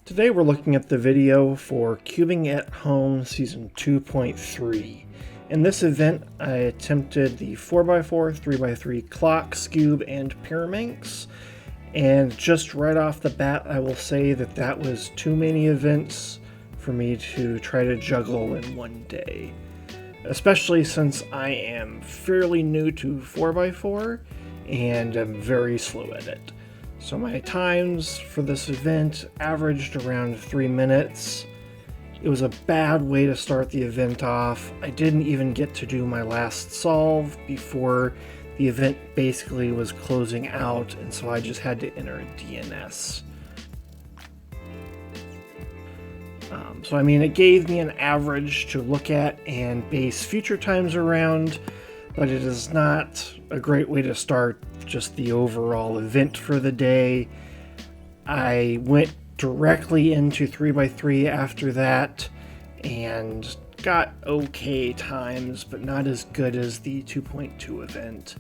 Today we're looking at the video for Cubing at Home Season 2.3. In this event, I attempted the 4x4, 3x3 clock, Skewb, and Pyraminx. And just right off the bat, I will say that that was too many events for me to try to juggle in one day. Especially since I am fairly new to 4x4 and I'm very slow at it. So my times for this event averaged around 3 minutes. It was a bad way to start the event off. I didn't even get to do my last solve before the event basically was closing out, and so I just had to enter a DNS. So I mean, it gave me an average to look at and base future times around, but it is not a great way to start just the overall event for the day. I went directly into 3x3 after that and got okay times, but not as good as the 2.2 event.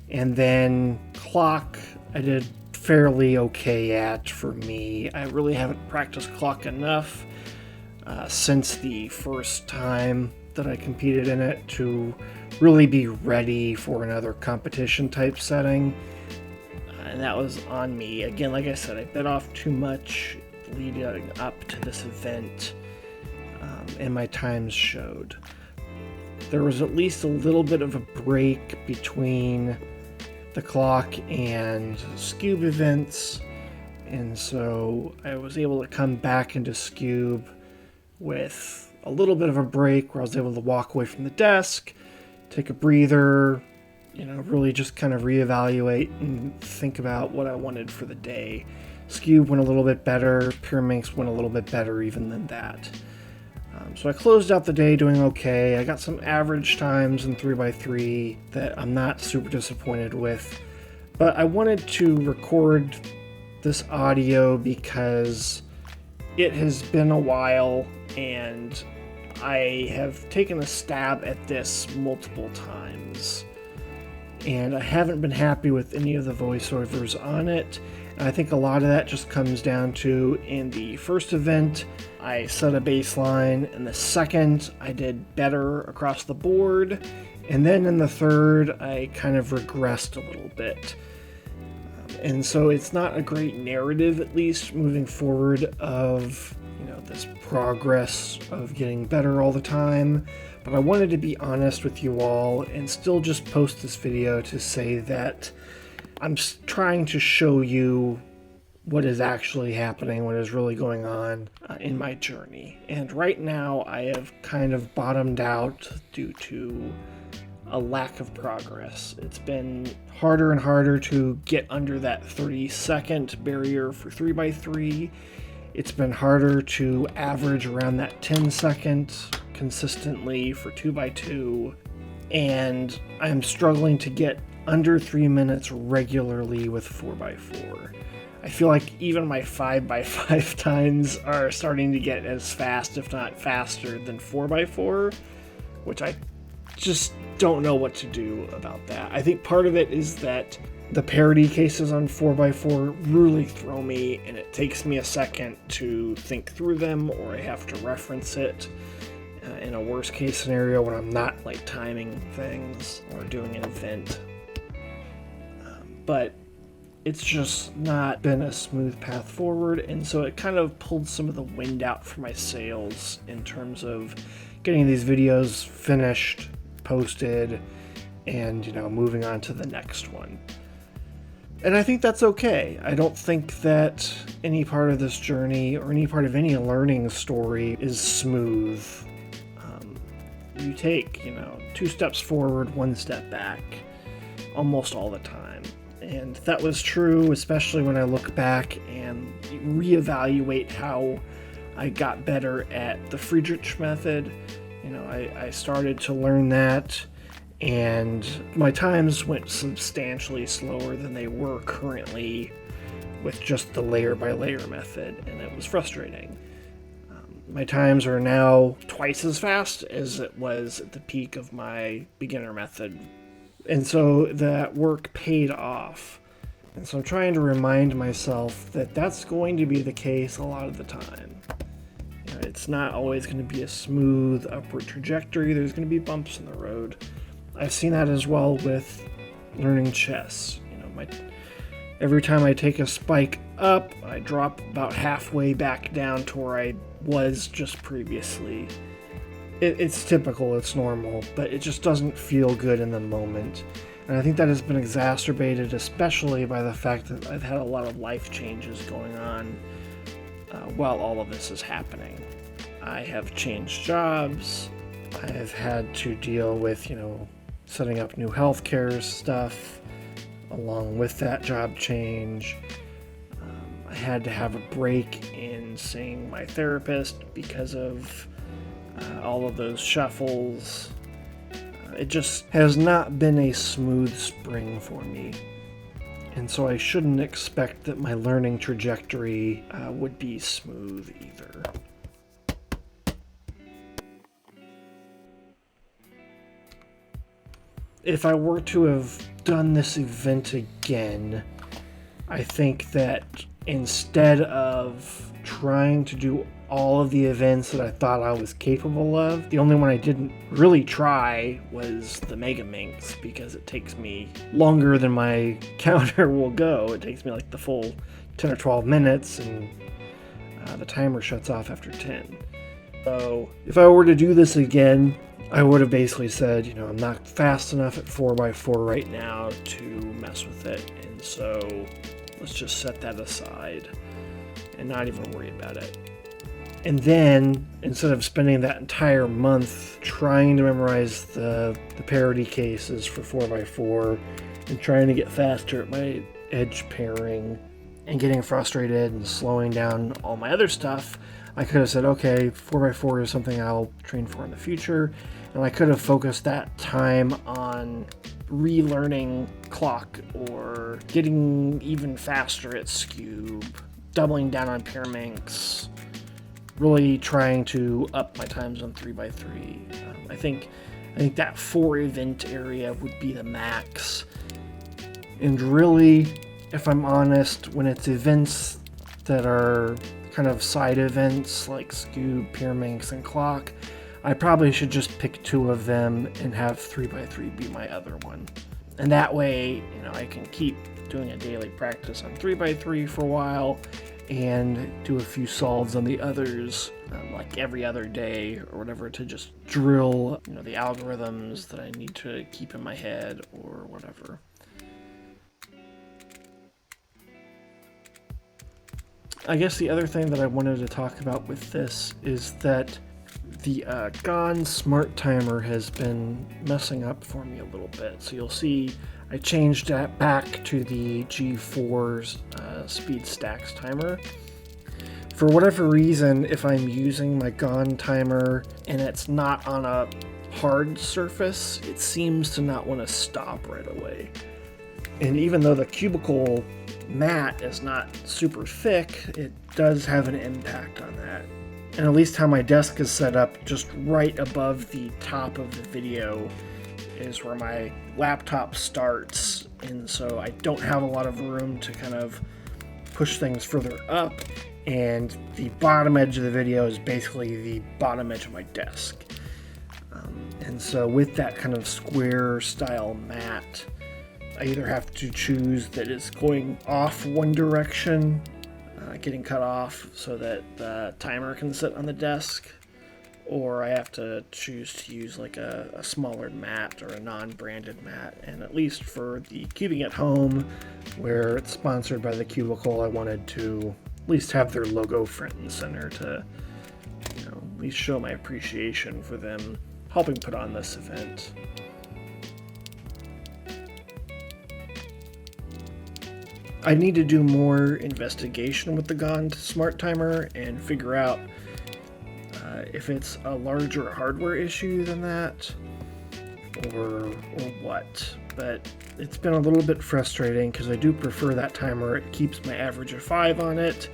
And then clock, I did fairly okay at for me. I really haven't practiced clock enough since the first time that I competed in it to really be ready for another competition type setting. And that was on me. Again, like I said, I bit off too much leading up to this event, and my times showed. There was at least a little bit of a break between the clock and Skewb events, and so I was able to come back into Skewb with a little bit of a break where I was able to walk away from the desk, take a breather, really just kind of reevaluate and think about what I wanted for the day. Skewb went a little bit better, Pyraminx went a little bit better even than that. So I closed out the day doing okay. I got some average times in 3x3 that I'm not super disappointed with, but I wanted to record this audio because it has been a while and I have taken a stab at this multiple times, and I haven't been happy with any of the voiceovers on it. And I think a lot of that just comes down to, in the first event, I set a baseline. In the second, I did better across the board. And then in the third, I kind of regressed a little bit. And so it's not a great narrative, at least moving forward, of this progress of getting better all the time. But I wanted to be honest with you all and still just post this video to say that I'm trying to show you what is actually happening, what is really going on in my journey. And right now I have kind of bottomed out due to a lack of progress. It's been harder and harder to get under that 30-second barrier for 3x3. It's been harder to average around that 10-second consistently for 2x2. And I'm struggling to get under 3 minutes regularly with 4x4. I feel like even my 5x5 times are starting to get as fast, if not faster, than 4x4, which I just don't know what to do about that. I think part of it is that the parity cases on 4x4 really throw me, and it takes me a second to think through them, or I have to reference it in a worst case scenario when I'm not timing things or doing an event. But it's just not been a smooth path forward, and so it kind of pulled some of the wind out for my sails in terms of getting these videos finished, posted, and moving on to the next one. And I think that's okay. I don't think that any part of this journey or any part of any learning story is smooth. You take 2 steps forward, 1 step back almost all the time. And that was true, especially when I look back and reevaluate how I got better at the Friedrich method. I started to learn that, and my times went substantially slower than they were currently with just the layer by layer method, and it was frustrating. My times are now twice as fast as it was at the peak of my beginner method. And so that work paid off. And so I'm trying to remind myself that that's going to be the case a lot of the time. You know, it's not always going to be a smooth upward trajectory. There's going to be bumps in the road. I've seen that as well with learning chess. You know, every time I take a spike up, I drop about halfway back down to where I was just previously. It's typical, it's normal, but it just doesn't feel good in the moment. And I think that has been exacerbated especially by the fact that I've had a lot of life changes going on while all of this is happening. I have changed jobs. I have had to deal with, setting up new healthcare stuff along with that job change. I had to have a break in seeing my therapist because of all of those shuffles. It just has not been a smooth spring for me. And so I shouldn't expect that my learning trajectory would be smooth either. If I were to have done this event again, I think that instead of trying to do all of the events that I thought I was capable of, the only one I didn't really try was the Mega Minx, because it takes me longer than my counter will go. It takes me like the full 10 or 12 minutes, and the timer shuts off after 10. So if I were to do this again, I would have basically said, I'm not fast enough at 4x4 right now to mess with it, and so let's just set that aside and not even worry about it. And then, instead of spending that entire month trying to memorize the parity cases for 4x4 and trying to get faster at my edge pairing and getting frustrated and slowing down all my other stuff, I could have said, okay, 4x4 is something I'll train for in the future. And I could have focused that time on relearning clock or getting even faster at Skewb, doubling down on Pyraminx, really trying to up my times on 3x3. I think that 4 event area would be the max. And really, if I'm honest, when it's events that are kind of side events like Skewb, Pyraminx, and clock, I probably should just pick 2 of them and have 3x3 be my other one. And that way, I can keep doing a daily practice on 3x3 for a while and do a few solves on the others, like every other day or whatever, to just drill, the algorithms that I need to keep in my head or whatever. I guess the other thing that I wanted to talk about with this is that the GON smart timer has been messing up for me a little bit. So you'll see I changed that back to the G4's speed stacks timer. For whatever reason, if I'm using my GON timer and it's not on a hard surface, it seems to not want to stop right away. And even though the cubicle mat is not super thick, it does have an impact on that. And at least how my desk is set up, just right above the top of the video is where my laptop starts, and so I don't have a lot of room to kind of push things further up, and the bottom edge of the video is basically the bottom edge of my desk. And so with that kind of square style mat, I either have to choose that it's going off one direction, getting cut off so that the timer can sit on the desk, or I have to choose to use like a smaller mat or a non-branded mat. And at least for the Cubing at Home, where it's sponsored by the Cubicle, I wanted to at least have their logo front and center to, at least show my appreciation for them helping put on this event. I need to do more investigation with the GON smart timer and figure out if it's a larger hardware issue than that or what. But it's been a little bit frustrating because I do prefer that timer. It keeps my average of 5 on it.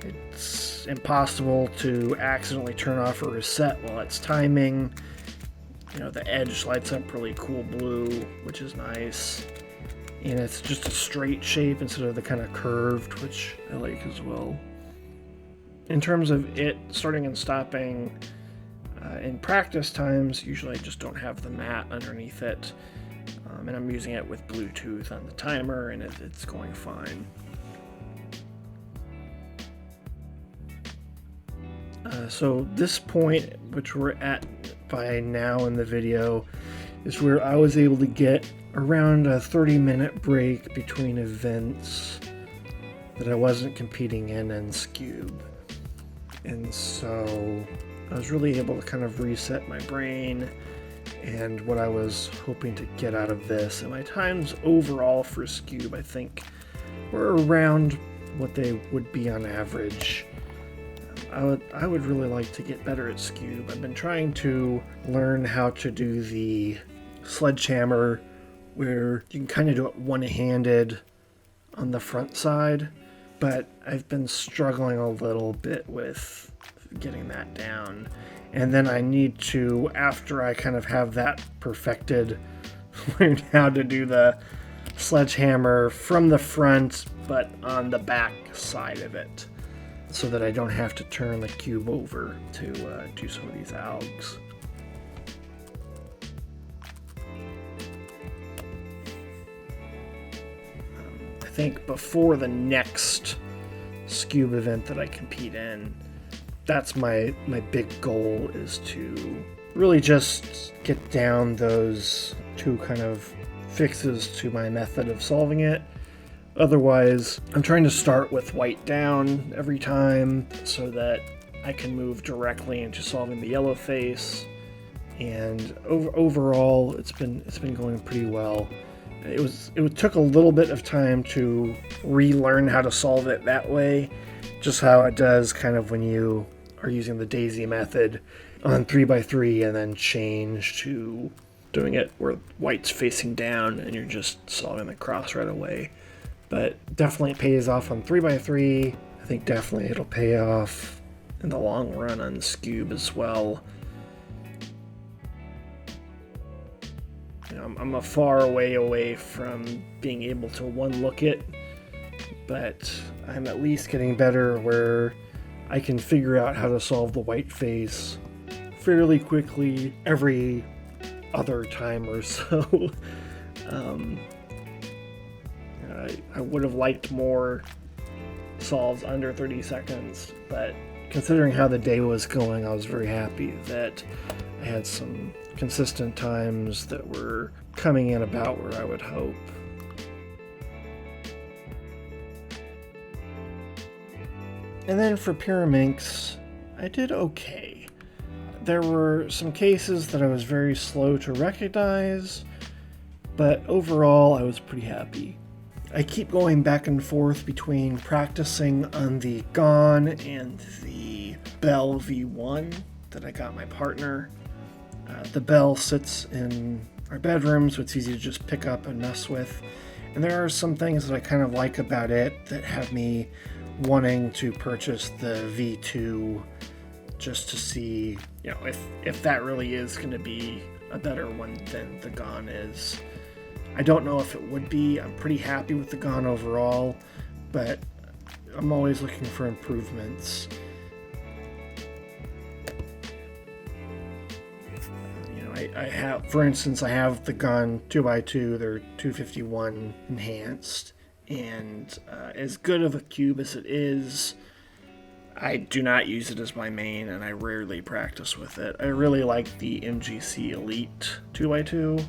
It's impossible to accidentally turn off or reset while it's timing. The edge lights up really cool blue, which is nice. and it's just a straight shape instead of the kind of curved, which I like as well. In terms of it starting and stopping, in practice times, usually I just don't have the mat underneath it, and I'm using it with Bluetooth on the timer, and it's going fine. So this point, which we're at by now in the video, is where I was able to get around a 30-minute break between events that I wasn't competing in Skewb. And so I was really able to kind of reset my brain and what I was hoping to get out of this. And my times overall for Skewb, I think, were around what they would be on average. I would really like to get better at Skewb. I've been trying to learn how to do the sledgehammer, where you can kind of do it one-handed on the front side, but I've been struggling a little bit with getting that down. And then I need to, after I kind of have that perfected, learn how to do the sledgehammer from the front, but on the back side of it, so that I don't have to turn the cube over to do some of these algs. I think before the next Skewb event that I compete in, that's my big goal, is to really just get down those two kind of fixes to my method of solving it. Otherwise, I'm trying to start with white down every time so that I can move directly into solving the yellow face. And overall, it's been going pretty well. It took a little bit of time to relearn how to solve it that way, just how it does kind of when you are using the daisy method on 3x3 and then change to doing it where white's facing down and you're just solving the cross right away. But definitely it pays off on 3x3. I think definitely it'll pay off in the long run on Skewb as well. You know, I'm a far way away from being able to one-look it, but I'm at least getting better where I can figure out how to solve the white face fairly quickly every other time or so. I would have liked more solves under 30 seconds, but considering how the day was going, I was very happy that I had some consistent times that were coming in about where I would hope. And then for Pyraminx, I did okay. There were some cases that I was very slow to recognize, but overall I was pretty happy. I keep going back and forth between practicing on the Gone and the Bell V1 that I got my partner. The Bell sits in our bedroom, so it's easy to just pick up and mess with. And there are some things that I kind of like about it that have me wanting to purchase the V2 just to see, you know, if that really is going to be a better one than the Gone is. I don't know if it would be. I'm pretty happy with the Gone overall, but I'm always looking for improvements. You know, I have, for instance, I have the Gone 2x2. They're 251 enhanced, and as good of a cube as it is, I do not use it as my main, and I rarely practice with it. I really like the MGC Elite 2x2.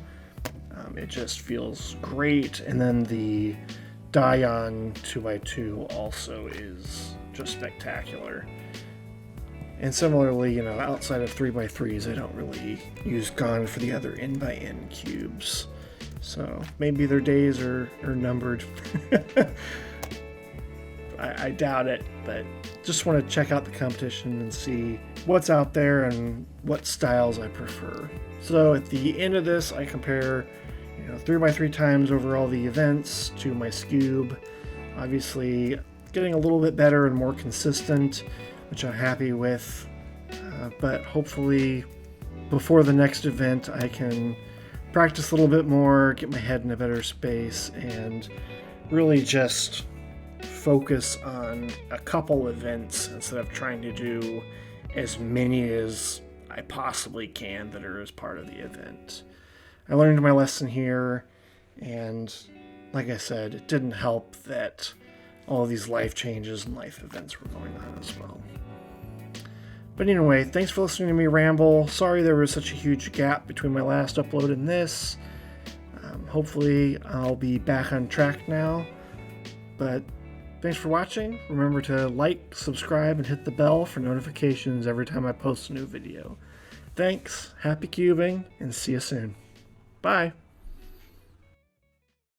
It just feels great, and then the Dion 2x2 also is just spectacular. And similarly, you know, outside of 3x3s, I don't really use Gone for the other N-by-N cubes. So maybe their days are numbered. I doubt it, but just want to check out the competition and see what's out there and what styles I prefer. So at the end of this, I compare 3x3 times over all the events to my Skewb. Obviously getting a little bit better and more consistent, which I'm happy with, but hopefully before the next event I can practice a little bit more, get my head in a better space, and really just focus on a couple events instead of trying to do as many as I possibly can that are as part of the event. I learned my lesson here, and like I said, it didn't help that all these life changes and life events were going on as well. But anyway, thanks for listening to me ramble. Sorry there was such a huge gap between my last upload and this. Hopefully I'll be back on track now. But thanks for watching. Remember to like, subscribe, and hit the bell for notifications every time I post a new video. Thanks, happy cubing, and see you soon. Bye.